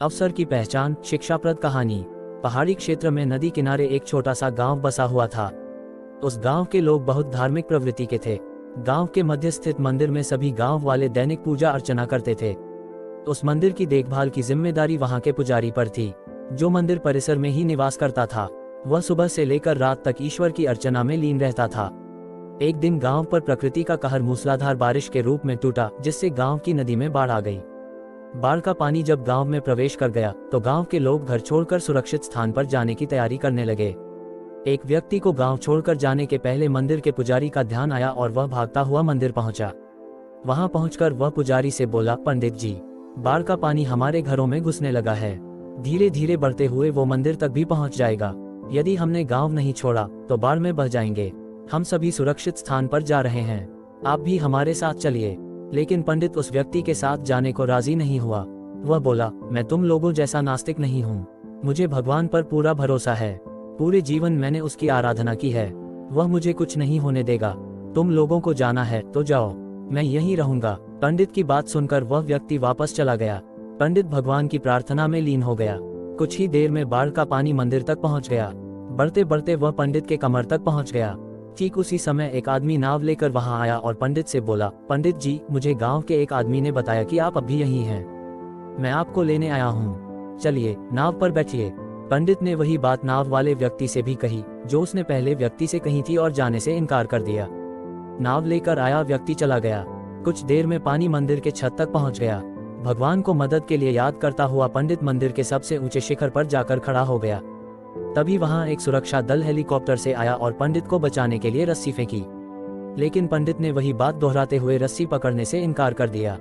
अफसर की पहचान। शिक्षाप्रद कहानी। पहाड़ी क्षेत्र में नदी किनारे एक छोटा सा गांव बसा हुआ था। उस गांव के लोग बहुत धार्मिक प्रवृत्ति के थे। गांव के मध्य स्थित मंदिर में सभी गांव वाले दैनिक पूजा अर्चना करते थे। उस मंदिर की देखभाल की जिम्मेदारी वहां के पुजारी पर थी, जो मंदिर परिसर में ही निवास करता था। वह सुबह से लेकर रात तक ईश्वर की अर्चना में लीन रहता था। एक दिन गांव पर प्रकृति का कहर मूसलाधार बारिश के रूप में टूटा, जिससे गांव की नदी में बाढ़ आ गई। बाढ़ का पानी जब गांव में प्रवेश कर गया तो गांव के लोग घर छोड़कर सुरक्षित स्थान पर जाने की तैयारी करने लगे। एक व्यक्ति को गांव छोड़कर जाने के पहले मंदिर के पुजारी का ध्यान आया और वह भागता हुआ मंदिर पहुंचा। वहां पहुंचकर वह पुजारी से बोला, पंडित जी, बाढ़ का पानी हमारे घरों में घुसने लगा है। धीरे धीरे बढ़ते हुए वो मंदिर तक भी पहुंच जाएगा। यदि हमने गांव नहीं छोड़ा तो बाढ़ में बह जाएंगे। हम सभी सुरक्षित स्थान पर जा रहे हैं, आप भी हमारे साथ चलिए। लेकिन पंडित उस व्यक्ति के साथ जाने को राजी नहीं हुआ। वह बोला, मैं तुम लोगों जैसा नास्तिक नहीं हूँ। मुझे भगवान पर पूरा भरोसा है। पूरे जीवन मैंने उसकी आराधना की है। वह मुझे कुछ नहीं होने देगा। तुम लोगों को जाना है तो जाओ, मैं यहीं रहूंगा। पंडित की बात सुनकर वह व्यक्ति वापस चला गया। पंडित भगवान की प्रार्थना में लीन हो गया। कुछ ही देर में बाढ़ का पानी मंदिर तक पहुंच गया। बढ़ते बढ़ते वह पंडित के कमर तक पहुंच गया। ठीक उसी समय एक आदमी नाव लेकर वहां आया और पंडित से बोला, पंडित जी, मुझे गांव के एक आदमी ने बताया कि आप अभी यहीं हैं। मैं आपको लेने आया हूं। चलिए, नाव पर बैठिए। पंडित ने वही बात नाव वाले व्यक्ति से भी कही जो उसने पहले व्यक्ति से कही थी और जाने से इनकार कर दिया। नाव लेकर आया व्यक्ति चला गया। कुछ देर में पानी मंदिर के छत तक पहुंच गया। भगवान को मदद के लिए याद करता हुआ पंडित मंदिर के सबसे ऊंचे शिखर पर जाकर खड़ा हो गया। तभी वहां एक सुरक्षा दल हेलीकॉप्टर से आया और पंडित को बचाने के लिए रस्सी फेंकी। लेकिन पंडित ने वही बात दोहराते हुए रस्सी पकड़ने से इनकार कर दिया।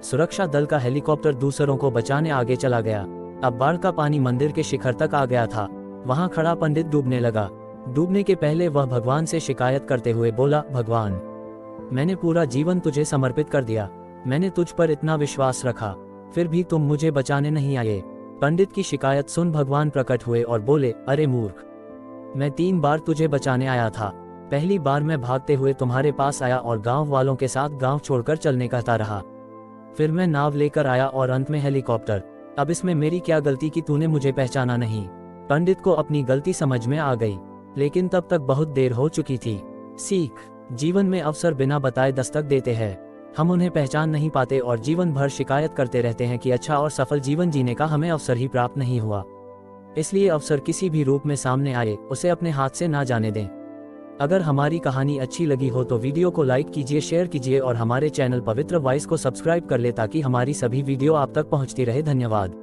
सुरक्षा दल का हेलीकॉप्टर दूसरों को बचाने आगे चला गया। अब बाढ़ का पानी मंदिर के शिखर तक आ गया था। वहां खड़ा पंडित डूबने लगा। डूबने के पहले वह भगवान से शिकायत करते हुए बोला, भगवान, मैंने पूरा जीवन तुझे समर्पित कर दिया। मैंने तुझ पर इतना विश्वास रखा, फिर भी तुम मुझे बचाने नहीं आए। पंडित की शिकायत सुन भगवान प्रकट हुए और बोले, अरे मूर्ख, मैं 3 बार तुझे बचाने आया था। पहली बार मैं भागते हुए तुम्हारे पास आया और गांव वालों के साथ गांव छोड़कर चलने कहता रहा। फिर मैं नाव लेकर आया और अंत में हेलीकॉप्टर। अब इसमें मेरी क्या गलती कि तूने मुझे पहचाना नहीं। पंडित को अपनी गलती समझ में आ गई, लेकिन तब तक बहुत देर हो चुकी थी। सीख, जीवन में अवसर बिना बताए दस्तक देते हैं। हम उन्हें पहचान नहीं पाते और जीवन भर शिकायत करते रहते हैं कि अच्छा और सफल जीवन जीने का हमें अवसर ही प्राप्त नहीं हुआ। इसलिए अवसर किसी भी रूप में सामने आए, उसे अपने हाथ से ना जाने दें। अगर हमारी कहानी अच्छी लगी हो तो वीडियो को लाइक कीजिए, शेयर कीजिए और हमारे चैनल पवित्र वॉइस को सब्सक्राइब कर ले ताकि हमारी सभी वीडियो आप तक पहुंचती रहे। धन्यवाद।